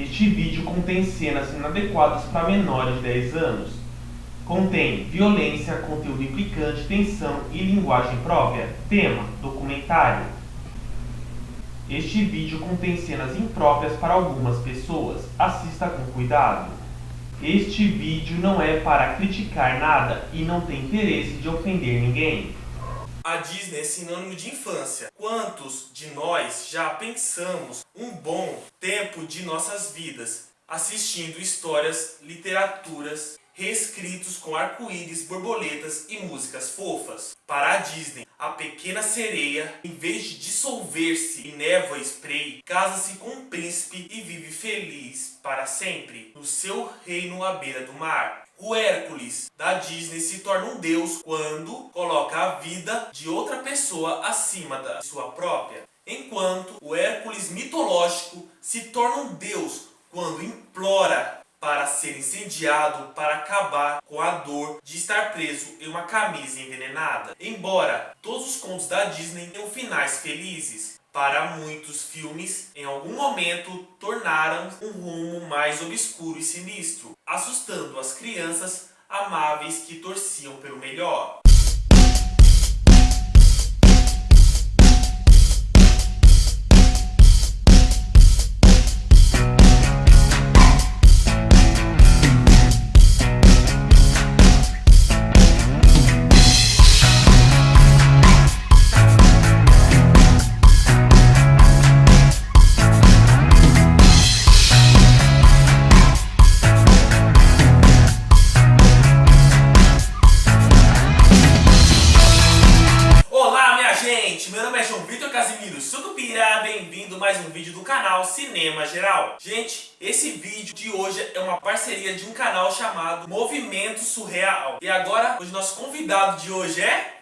Este vídeo contém cenas inadequadas para menores de 10 anos. Contém violência, conteúdo implicante, tensão e linguagem própria. Tema: documentário. Este vídeo contém cenas impróprias para algumas pessoas. Assista com cuidado. Este vídeo não é para criticar nada e não tem interesse de ofender ninguém. A Disney é sinônimo de infância. Quantos de nós já pensamos um bom tempo de nossas vidas assistindo histórias, literaturas, reescritos com arco-íris, borboletas e músicas fofas? Para a Disney, a pequena sereia, em vez de dissolver-se em névoa e spray, casa-se com um príncipe e vive feliz para sempre no seu reino à beira do mar. O Hércules da Disney se torna um deus quando coloca a vida de outra pessoa acima da sua própria, enquanto o Hércules mitológico se torna um deus quando implora para ser incendiado para acabar com a dor de estar preso em uma camisa envenenada. Embora todos os contos da Disney tenham finais felizes, para muitos filmes, em algum momento, tornaram um rumo mais obscuro e sinistro, assustando as crianças amáveis que torciam pelo melhor. Meu nome é João Vitor Casimiro Sucupira, bem-vindo a mais um vídeo do canal Cinema Geral. Gente, esse vídeo de hoje é uma parceria de um canal chamado Movimento Surreal. E agora, o nosso convidado de hoje é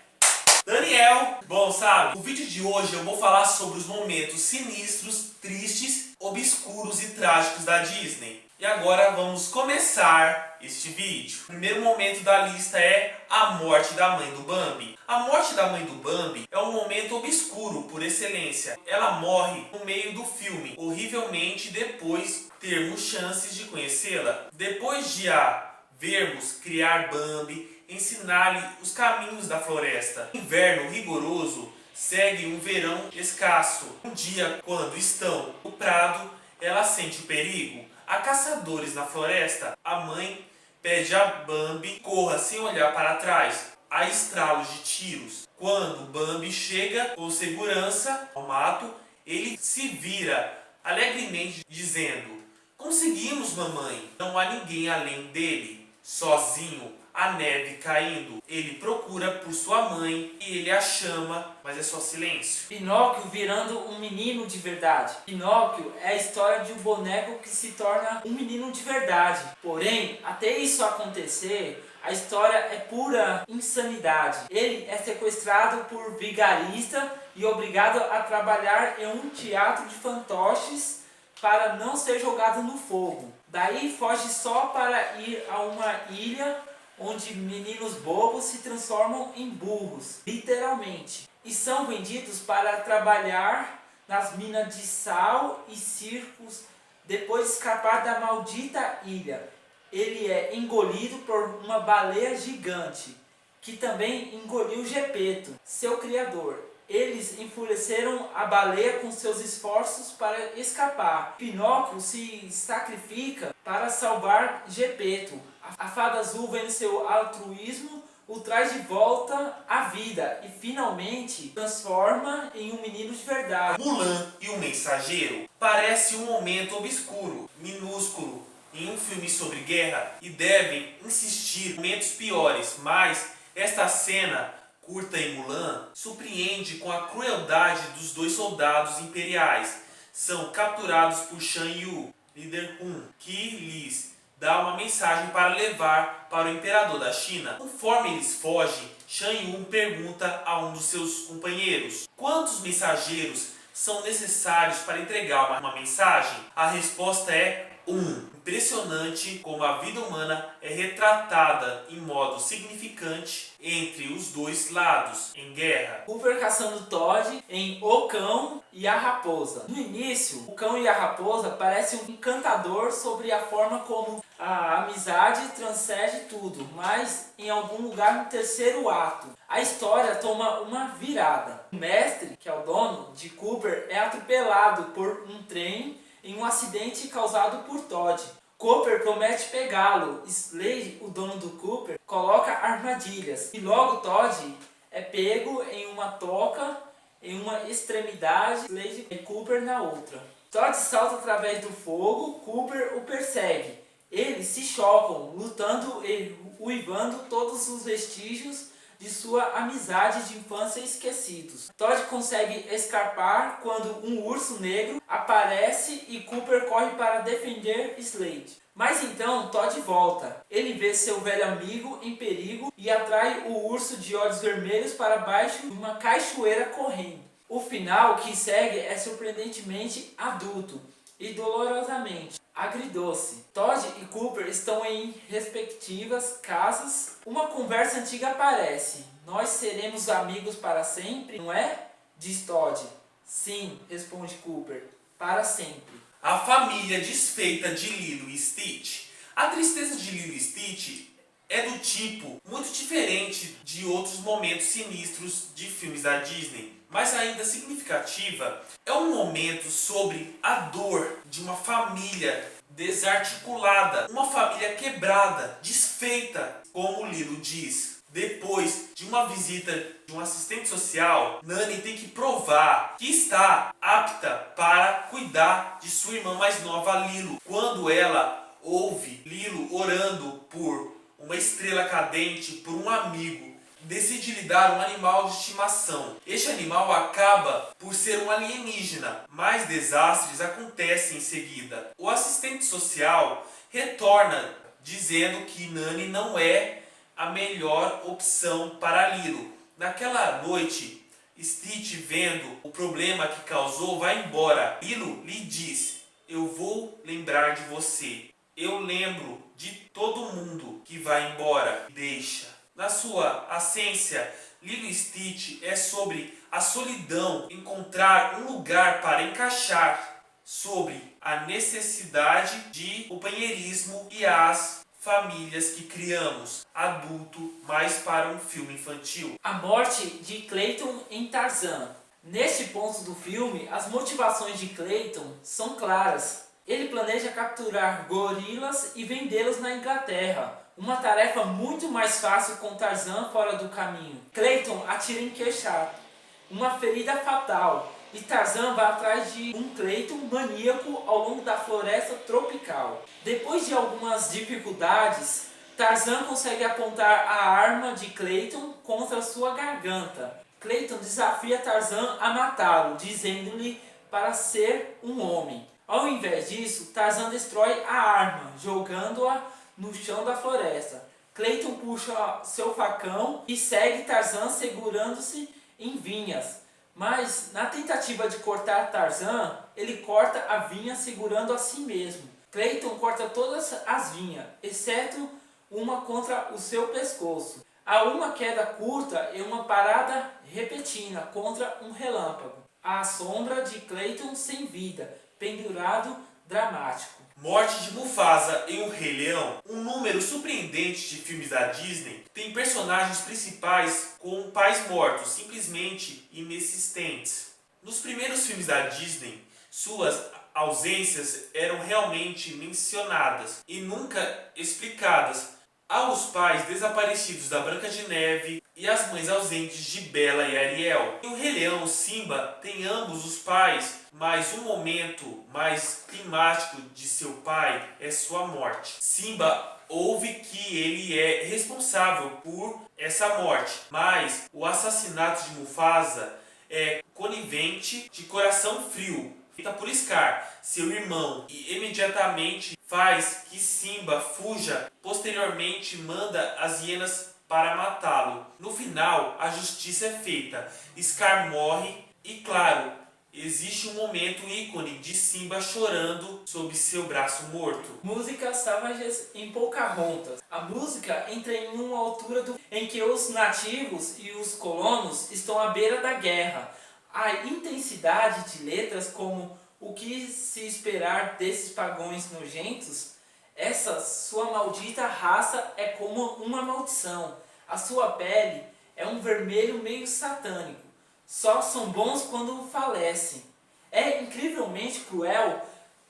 Daniel. Bom, sabe, no vídeo de hoje eu vou falar sobre os momentos sinistros, tristes, obscuros e trágicos da Disney. E agora vamos começar este vídeo. O primeiro momento da lista é a morte da mãe do Bambi. A morte da mãe do Bambi é um momento obscuro por excelência. Ela morre no meio do filme, horrivelmente, depois termos chances de conhecê-la. Depois de a vermos criar Bambi, ensinar-lhe os caminhos da floresta. O inverno rigoroso segue um verão escasso. Um dia, quando estão no prado, ela sente o perigo. Há caçadores na floresta. A mãe pede a Bambi corra sem olhar para trás. Há estralos de tiros. Quando Bambi chega com segurança ao mato, ele se vira alegremente dizendo: "Conseguimos, mamãe. Não há ninguém além dele." Sozinho, a neve caindo, ele procura por sua mãe e ele a chama, mas é só silêncio. Pinóquio virando um menino de verdade. Pinóquio é a história de um boneco que se torna um menino de verdade. Porém, até isso acontecer, a história é pura insanidade. Ele é sequestrado por vigarista e obrigado a trabalhar em um teatro de fantoches para não ser jogado no fogo. Daí foge só para ir a uma ilha onde meninos bobos se transformam em burros, literalmente, e são vendidos para trabalhar nas minas de sal e circos. Depois de escapar da maldita ilha, ele é engolido por uma baleia gigante, que também engoliu Gepeto, seu criador. Eles enfureceram a baleia com seus esforços para escapar. Pinóquio se sacrifica para salvar Gepeto. A fada azul, vendo seu altruísmo, o traz de volta à vida e finalmente transforma em um menino de verdade. Mulan e o Mensageiro parece um momento obscuro, minúsculo, em um filme sobre guerra, e devem insistir em momentos piores, mas esta cena curta em Mulan surpreende com a crueldade dos dois soldados imperiais. São capturados por Shan Yu, líder Hun, que lhes dá uma mensagem para levar para o imperador da China. Conforme eles fogem, Shan Yu pergunta a um dos seus companheiros: quantos mensageiros são necessários para entregar uma mensagem? A resposta é Impressionante como a vida humana é retratada em modo significante entre os dois lados em guerra. Cooper caçando Todd em O Cão e a Raposa. No início, o cão e a raposa parecem um encantador sobre a forma como a amizade transcende tudo, mas em algum lugar no terceiro ato, a história toma uma virada. O mestre, que é o dono de Cooper, é atropelado por um trem em um acidente causado por Todd. Cooper promete pegá-lo. Slade, o dono do Cooper, coloca armadilhas. E logo Todd é pego em uma toca em uma extremidade, Slade e Cooper na outra. Todd salta através do fogo, Cooper o persegue. Eles se chocam, lutando e uivando todos os vestígios de sua amizade de infância esquecidos. Todd consegue escapar quando um urso negro aparece e Cooper corre para defender Slade. Mas então Todd volta. Ele vê seu velho amigo em perigo e atrai o urso de olhos vermelhos para baixo de uma cachoeira correndo. O final que segue é surpreendentemente adulto e dolorosamente agridoce. Todd e Cooper estão em respectivas casas. Uma conversa antiga aparece. Nós seremos amigos para sempre, não é? Diz Todd. Sim, responde Cooper. Para sempre. A família desfeita de Lilo e Stitch. A tristeza de Lilo e Stitch é do tipo muito diferente de outros momentos sinistros de filmes da Disney, mas ainda significativa. É um momento sobre a dor de uma família desarticulada, uma família quebrada, desfeita, como Lilo diz. Depois de uma visita de um assistente social, Nani tem que provar que está apta para cuidar de sua irmã mais nova, Lilo. Quando ela ouve Lilo orando por uma estrela cadente, por um amigo, decide lhe dar um animal de estimação. Este animal acaba por ser um alienígena, mas desastres acontecem em seguida. O assistente social retorna dizendo que Nani não é a melhor opção para Lilo. Naquela noite, Stitch, vendo o problema que causou, vai embora. Lilo lhe diz: eu vou lembrar de você. Eu lembro de todo mundo que vai embora. Deixa. Na sua essência, Lilo e Stitch é sobre a solidão, encontrar um lugar para encaixar, sobre a necessidade de companheirismo e as famílias que criamos, adulto, mais para um filme infantil. A morte de Clayton em Tarzan. Neste ponto do filme, as motivações de Clayton são claras. Ele planeja capturar gorilas e vendê-los na Inglaterra, uma tarefa muito mais fácil com Tarzan fora do caminho. Clayton atira em Queixar, uma ferida fatal, e Tarzan vai atrás de um Clayton maníaco ao longo da floresta tropical. Depois de algumas dificuldades, Tarzan consegue apontar a arma de Clayton contra sua garganta. Clayton desafia Tarzan a matá-lo, dizendo-lhe para ser um homem. Ao invés disso, Tarzan destrói a arma, jogando-a no chão da floresta. Clayton puxa seu facão e segue Tarzan segurando-se em vinhas. Mas, na tentativa de cortar Tarzan, ele corta a vinha segurando a si mesmo. Clayton corta todas as vinhas, exceto uma contra o seu pescoço. Há uma queda curta e uma parada repentina contra um relâmpago. A sombra de Clayton sem vida, pendurado, dramático. Morte de Mufasa em O Rei Leão. Um número surpreendente de filmes da Disney tem personagens principais com pais mortos, simplesmente inexistentes. Nos primeiros filmes da Disney, suas ausências eram realmente mencionadas e nunca explicadas. Há os pais desaparecidos da Branca de Neve e as mães ausentes de Bela e Ariel. Em O Rei Leão, Simba tem ambos os pais, mas um momento mais climático de seu pai é sua morte. Simba ouve que ele é responsável por essa morte, mas o assassinato de Mufasa é conivente, de coração frio, feita por Scar, seu irmão, e imediatamente faz que Simba fuja. Posteriormente manda as hienas para matá-lo. No final, a justiça é feita. Scar morre e, claro, existe um momento ícone de Simba chorando sob seu braço morto. Música Savages em Pocahontas. A música entra em uma altura em que os nativos e os colonos estão à beira da guerra. A intensidade de letras como o que se esperar desses pagões nojentos, essa sua maldita raça é como uma maldição. A sua pele é um vermelho meio satânico. Só são bons quando falecem. É incrivelmente cruel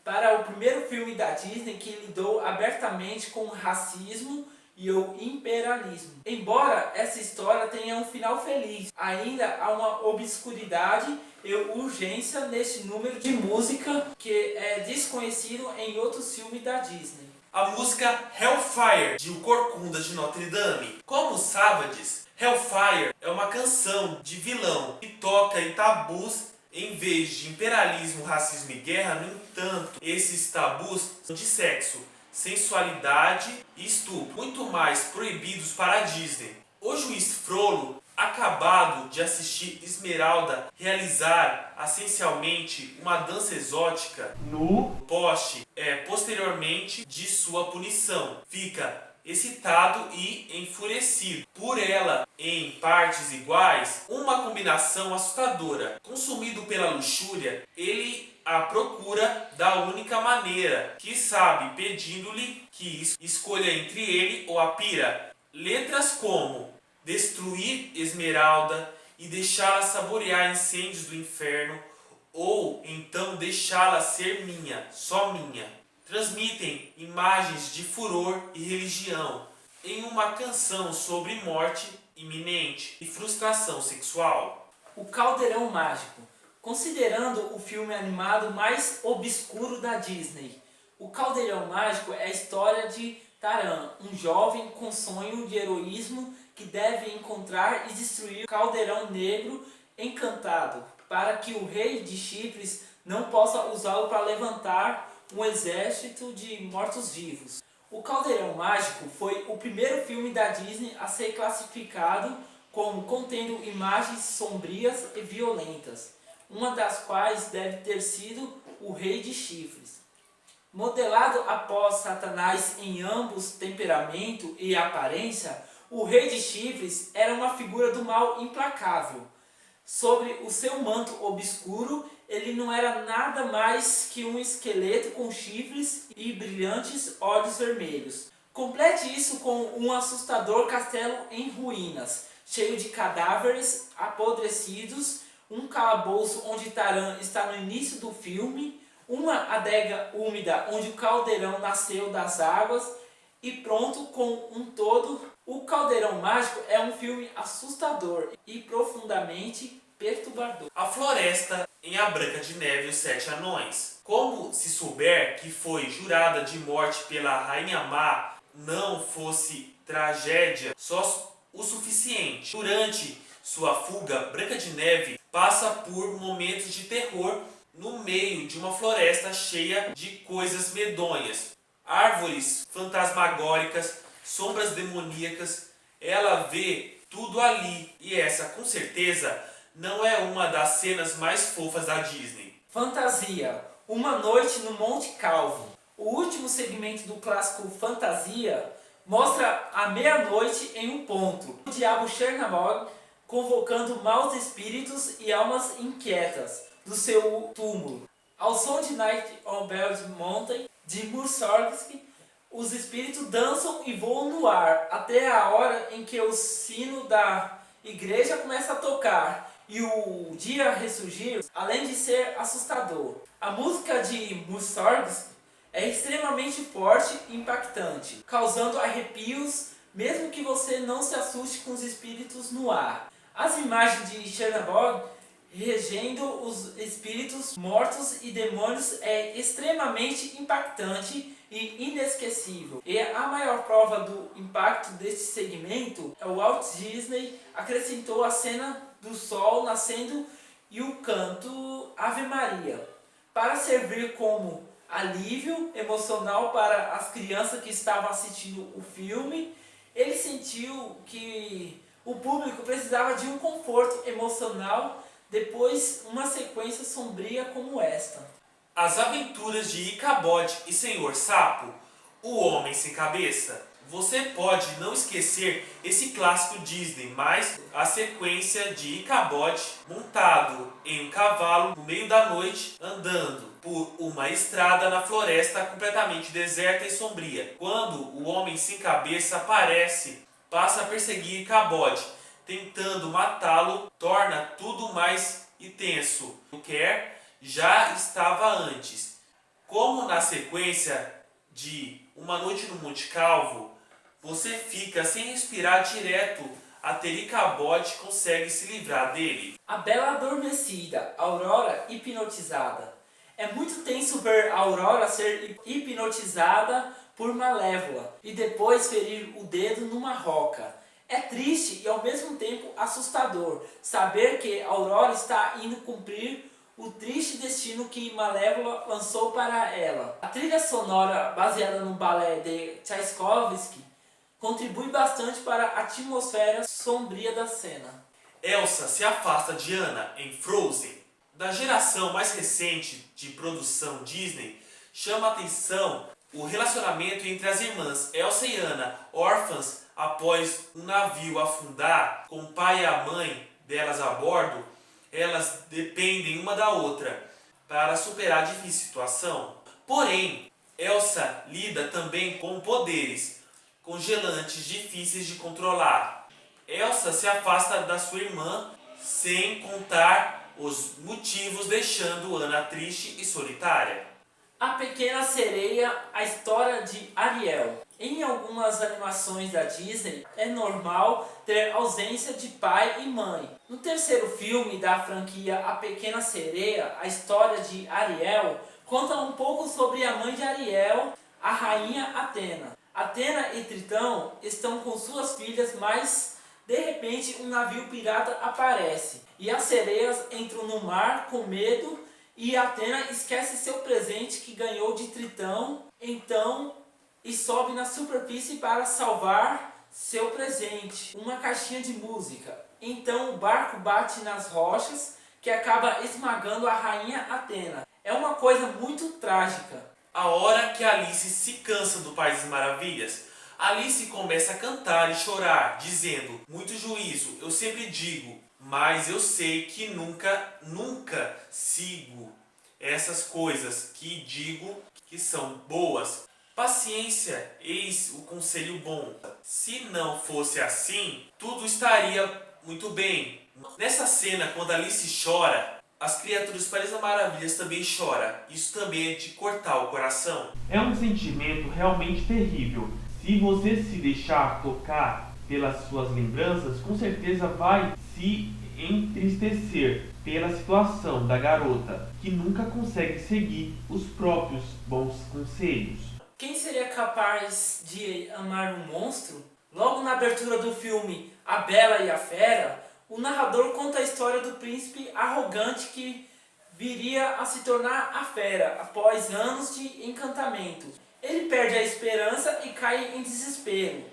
para o primeiro filme da Disney que lidou abertamente com o racismo e o imperialismo. Embora essa história tenha um final feliz, ainda há uma obscuridade e urgência nesse número de música que é desconhecido em outros filmes da Disney. A música Hellfire, de O Corcunda de Notre Dame. Como Savages, Hellfire é uma canção de vilão que toca em tabus em vez de imperialismo, racismo e guerra. No entanto, esses tabus são de sexo, sensualidade e estupro, muito mais proibidos para a Disney. O juiz Frollo, acabado de assistir Esmeralda realizar essencialmente uma dança exótica no poste posteriormente de sua punição, fica excitado e enfurecido por ela em partes iguais, uma combinação assustadora. Consumido pela luxúria, ele a procura da única maneira que sabe, pedindo-lhe que escolha entre ele ou a pira. Letras como destruir Esmeralda e deixá-la saborear incêndios do inferno, ou então deixá-la ser minha, só minha, transmitem imagens de furor e religião em uma canção sobre morte iminente e frustração sexual. O Caldeirão Mágico. Considerando o filme animado mais obscuro da Disney, O Caldeirão Mágico é a história de Taran, um jovem com sonho de heroísmo que deve encontrar e destruir o Caldeirão Negro encantado, para que o rei de Chifres não possa usá-lo para levantar um exército de mortos-vivos. O Caldeirão Mágico foi o primeiro filme da Disney a ser classificado como contendo imagens sombrias e violentas, uma das quais deve ter sido o Rei de Chifres. Modelado após Satanás em ambos temperamento e aparência, o Rei de Chifres era uma figura do mal implacável. Sobre o seu manto obscuro, ele não era nada mais que um esqueleto com chifres e brilhantes olhos vermelhos. Complete isso com um assustador castelo em ruínas, cheio de cadáveres apodrecidos, um calabouço onde Taran está no início do filme, uma adega úmida onde o caldeirão nasceu das águas e pronto com um todo. O Caldeirão Mágico é um filme assustador e profundamente perturbador. A floresta em A Branca de Neve e os Sete Anões. Como se souber que foi jurada de morte pela Rainha Má não fosse tragédia só o suficiente. Durante sua fuga, Branca de Neve passa por momentos de terror no meio de uma floresta cheia de coisas medonhas. Árvores fantasmagóricas, sombras demoníacas, ela vê tudo ali. E essa, com certeza, não é uma das cenas mais fofas da Disney. Fantasia. Uma Noite no Monte Calvo. O último segmento do clássico Fantasia mostra a meia-noite em um ponto. O diabo Chernabog convocando maus espíritos e almas inquietas do seu túmulo. Ao som de Night on Bald Mountain, de Mussorgsky, os espíritos dançam e voam no ar, até a hora em que o sino da igreja começa a tocar e o dia ressurgir, além de ser assustador. A música de Mussorgsky é extremamente forte e impactante, causando arrepios, mesmo que você não se assuste com os espíritos no ar. As imagens de Chernabog regendo os espíritos mortos e demônios é extremamente impactante e inesquecível. E a maior prova do impacto deste segmento é o Walt Disney acrescentou a cena do sol nascendo e o canto Ave Maria, para servir como alívio emocional para as crianças que estavam assistindo o filme. Ele sentiu que o público precisava de um conforto emocional depois uma sequência sombria como esta. As Aventuras de Icabod e Senhor Sapo, o Homem Sem Cabeça. Você pode não esquecer esse clássico Disney, mas a sequência de Icabod montado em um cavalo no meio da noite, andando por uma estrada na floresta completamente deserta e sombria. Quando o Homem Sem Cabeça aparece, passa a perseguir Icabod, tentando matá-lo, torna tudo mais intenso do que já estava antes. Como na sequência de Uma Noite no Monte Calvo, você fica sem respirar direto até Icabod consegue se livrar dele. A Bela Adormecida, Aurora hipnotizada. É muito tenso ver a Aurora ser hipnotizada por Malévola e depois ferir o dedo numa roca. É triste e ao mesmo tempo assustador saber que a Aurora está indo cumprir o triste destino que Malévola lançou para ela. A trilha sonora baseada no balé de Tchaikovsky contribui bastante para a atmosfera sombria da cena. Elsa se afasta de Anna em Frozen. Da geração mais recente de produção Disney, chama a atenção o relacionamento entre as irmãs Elsa e Anna, órfãs após um navio afundar, com o pai e a mãe delas a bordo. Elas dependem uma da outra para superar a difícil situação. Porém, Elsa lida também com poderes congelantes difíceis de controlar. Elsa se afasta da sua irmã sem contar os motivos, deixando Anna triste e solitária. A Pequena Sereia, a história de Ariel. Em algumas animações da Disney é normal ter ausência de pai e mãe. No terceiro filme da franquia A Pequena Sereia, a história de Ariel, conta um pouco sobre a mãe de Ariel, a rainha Atena. Atena e Tritão estão com suas filhas, mas de repente um navio pirata aparece e as sereias entram no mar com medo e Atena esquece seu presente que ganhou de Tritão, e sobe na superfície para salvar seu presente, uma caixinha de música. Então o barco bate nas rochas que acaba esmagando a rainha Atena. É uma coisa muito trágica. A hora que Alice se cansa do País das Maravilhas, Alice começa a cantar e chorar, dizendo: muito juízo, eu sempre digo, mas eu sei que nunca sigo essas coisas que digo que são boas. Paciência, eis o conselho bom. Se não fosse assim, tudo estaria muito bem. Nessa cena, quando Alice chora, as criaturas do País das Maravilhas também choram. Isso também é de cortar o coração. É um sentimento realmente terrível. Se você se deixar tocar pelas suas lembranças, com certeza vai se entristecer pela situação da garota, que nunca consegue seguir os próprios bons conselhos. Quem seria capaz de amar um monstro? Logo na abertura do filme A Bela e a Fera, o narrador conta a história do príncipe arrogante que viria a se tornar a fera após anos de encantamento. Ele perde a esperança e cai em desespero.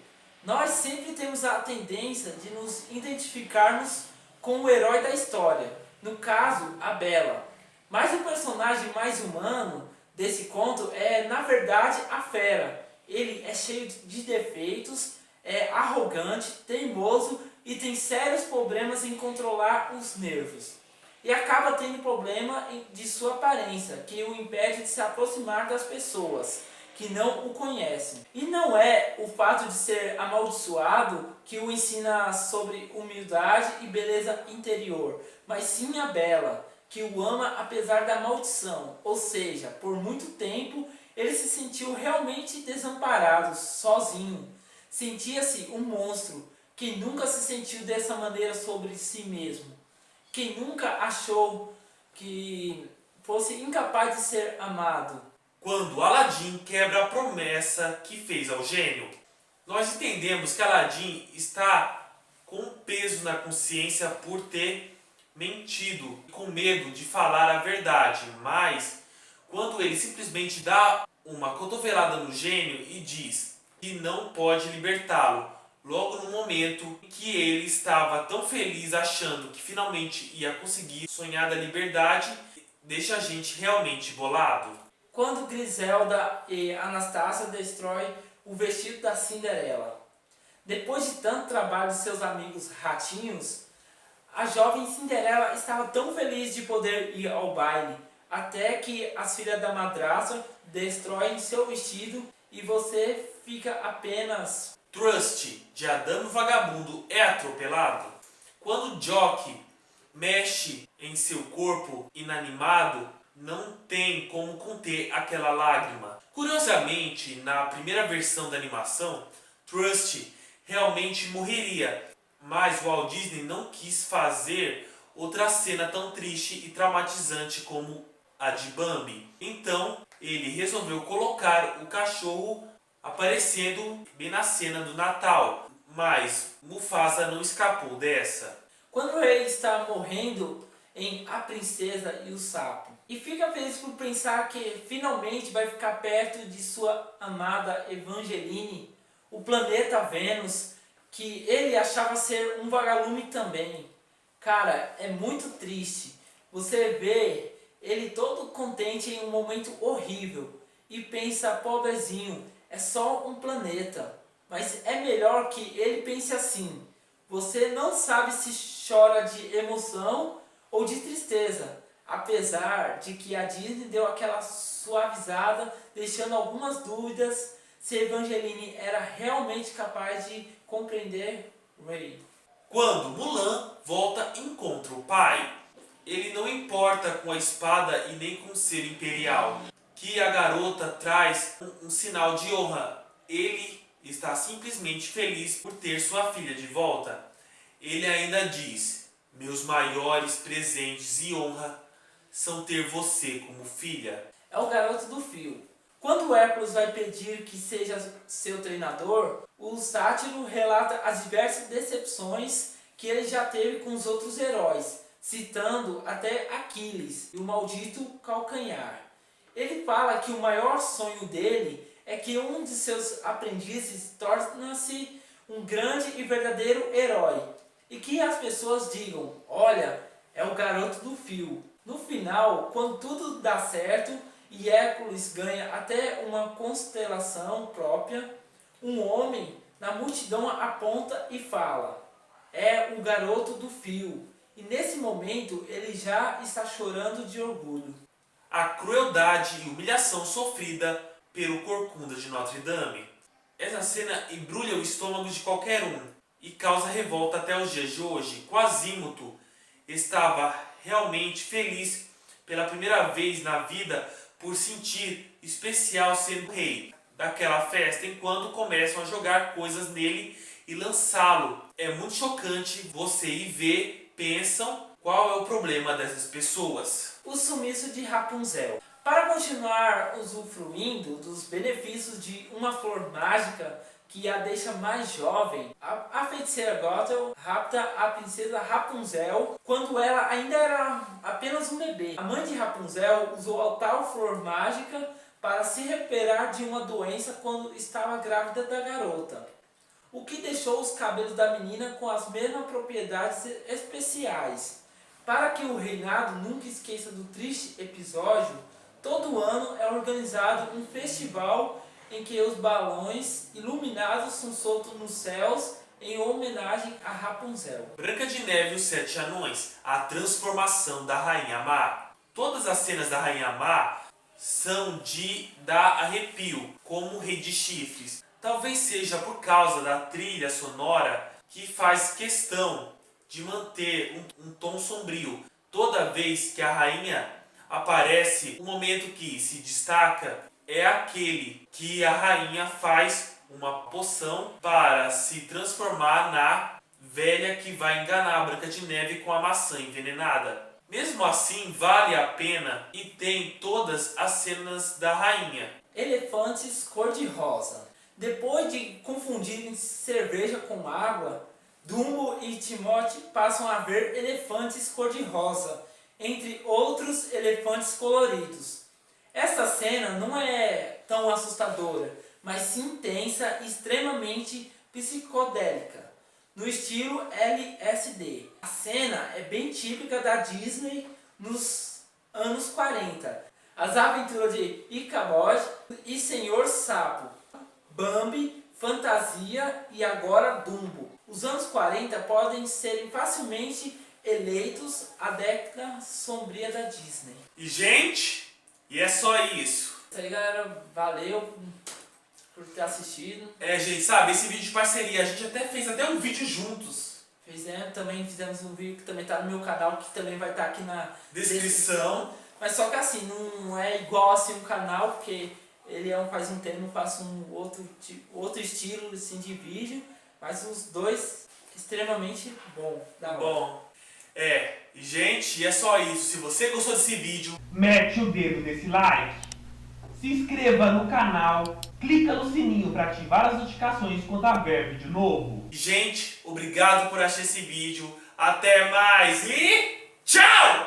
Nós sempre temos a tendência de nos identificarmos com o herói da história, no caso, a Bela. Mas o personagem mais humano desse conto é, na verdade, a fera. Ele é cheio de defeitos, é arrogante, teimoso e tem sérios problemas em controlar os nervos. E acaba tendo problema de sua aparência, que o impede de se aproximar das pessoas que não o conhecem. E não é o fato de ser amaldiçoado que o ensina sobre humildade e beleza interior, mas sim a Bela, que o ama apesar da maldição. Ou seja, por muito tempo ele se sentiu realmente desamparado, sozinho. Sentia-se um monstro. Quem nunca se sentiu dessa maneira sobre si mesmo? Quem nunca achou que fosse incapaz de ser amado? Quando Aladim quebra a promessa que fez ao gênio, nós entendemos que Aladim está com um peso na consciência por ter mentido, com medo de falar a verdade, mas quando ele simplesmente dá uma cotovelada no gênio e diz que não pode libertá-lo, logo no momento em que ele estava tão feliz achando que finalmente ia conseguir sonhar da liberdade, deixa a gente realmente bolado. Quando Griselda e Anastácia destroem o vestido da Cinderela. Depois de tanto trabalho de seus amigos ratinhos, a jovem Cinderela estava tão feliz de poder ir ao baile, até que as filhas da madraça destroem seu vestido e você fica apenas... Trust, de Adame Vagabundo, é atropelado. Quando Jock mexe em seu corpo inanimado, não tem como conter aquela lágrima. Curiosamente, na primeira versão da animação, Trust realmente morreria, mas Walt Disney não quis fazer outra cena tão triste e traumatizante como a de Bambi. Então, ele resolveu colocar o cachorro aparecendo bem na cena do Natal, mas Mufasa não escapou dessa. Quando ele está morrendo em A Princesa e o Sapo, e fica feliz por pensar que finalmente vai ficar perto de sua amada Evangeline, o planeta Vênus, que ele achava ser um vagalume também. Cara, é muito triste. Você vê ele todo contente em um momento horrível e pensa, pobrezinho, é só um planeta. Mas é melhor que ele pense assim. Você não sabe se chora de emoção ou de tristeza, apesar de que a Disney deu aquela suavizada, deixando algumas dúvidas se Evangeline era realmente capaz de compreender Ray. Quando Mulan volta e encontra o pai, ele não importa com a espada e nem com o selo imperial, que a garota traz um sinal de honra. Ele está simplesmente feliz por ter sua filha de volta. Ele ainda diz: meus maiores presentes e honra são ter você como filha. É o garoto do fio. Quando Hércules vai pedir que seja seu treinador, o sátiro relata as diversas decepções que ele já teve com os outros heróis, citando até Aquiles e o maldito calcanhar. Ele fala que o maior sonho dele é que um de seus aprendizes torne-se um grande e verdadeiro herói, e que as pessoas digam: olha, é o garoto do fio. No final, quando tudo dá certo e Hércules ganha até uma constelação própria, um homem na multidão aponta e fala: é o garoto do fio. E nesse momento ele já está chorando de orgulho. A crueldade e humilhação sofrida pelo Corcunda de Notre Dame. Essa cena embrulha o estômago de qualquer um e causa revolta até os dias de hoje. Quasimodo estava realmente feliz pela primeira vez na vida por sentir especial sendo rei daquela festa, enquanto começam a jogar coisas nele e lançá-lo. É muito chocante você ir ver, pensam qual é o problema dessas pessoas. O sumiço de Rapunzel. Para continuar usufruindo dos benefícios de uma flor mágica que a deixa mais jovem, a feiticeira Gothel rapta a princesa Rapunzel quando ela ainda era apenas um bebê. A mãe de Rapunzel usou a tal flor mágica para se recuperar de uma doença quando estava grávida da garota, o que deixou os cabelos da menina com as mesmas propriedades especiais. Para que o reinado nunca esqueça do triste episódio, todo ano é organizado um festival em que os balões iluminados são soltos nos céus em homenagem a Rapunzel. Branca de Neve e os Sete Anões, a transformação da Rainha Má. Todas as cenas da Rainha Má são de dar arrepio, como o Rei de Chifres. Talvez seja por causa da trilha sonora que faz questão de manter um tom sombrio. Toda vez que a rainha aparece, o momento que se destaca é aquele que a rainha faz uma poção para se transformar na velha que vai enganar a Branca de Neve com a maçã envenenada. Mesmo assim, vale a pena e tem todas as cenas da rainha. Elefantes cor-de-rosa. Depois de confundirem cerveja com água, Dumbo e Timóteo passam a ver elefantes cor-de-rosa, entre outros elefantes coloridos. Essa cena não é tão assustadora, mas sim tensa e extremamente psicodélica, no estilo LSD. A cena é bem típica da Disney nos anos 40. As aventuras de Ichabod e Senhor Sapo, Bambi, Fantasia e agora Dumbo. Os anos 40 podem ser facilmente eleitos a década sombria da Disney. E gente, e é só isso. Isso aí, galera, valeu por ter assistido. Gente, sabe, esse vídeo de parceria, a gente até fez um vídeo juntos. Também fizemos um vídeo que também tá no meu canal, que também vai estar aqui na Descrição. Mas só que assim, não é igual assim um canal, porque ele faz um tempo, faço um outro estilo assim, de vídeo, mas os dois extremamente da hora. Bom, gente, e é só isso. Se você gostou desse vídeo, Mete o dedo nesse like, se inscreva no canal, clica no sininho para ativar as notificações quando houver vídeo novo. gente, obrigado por assistir esse vídeo. Até mais e tchau!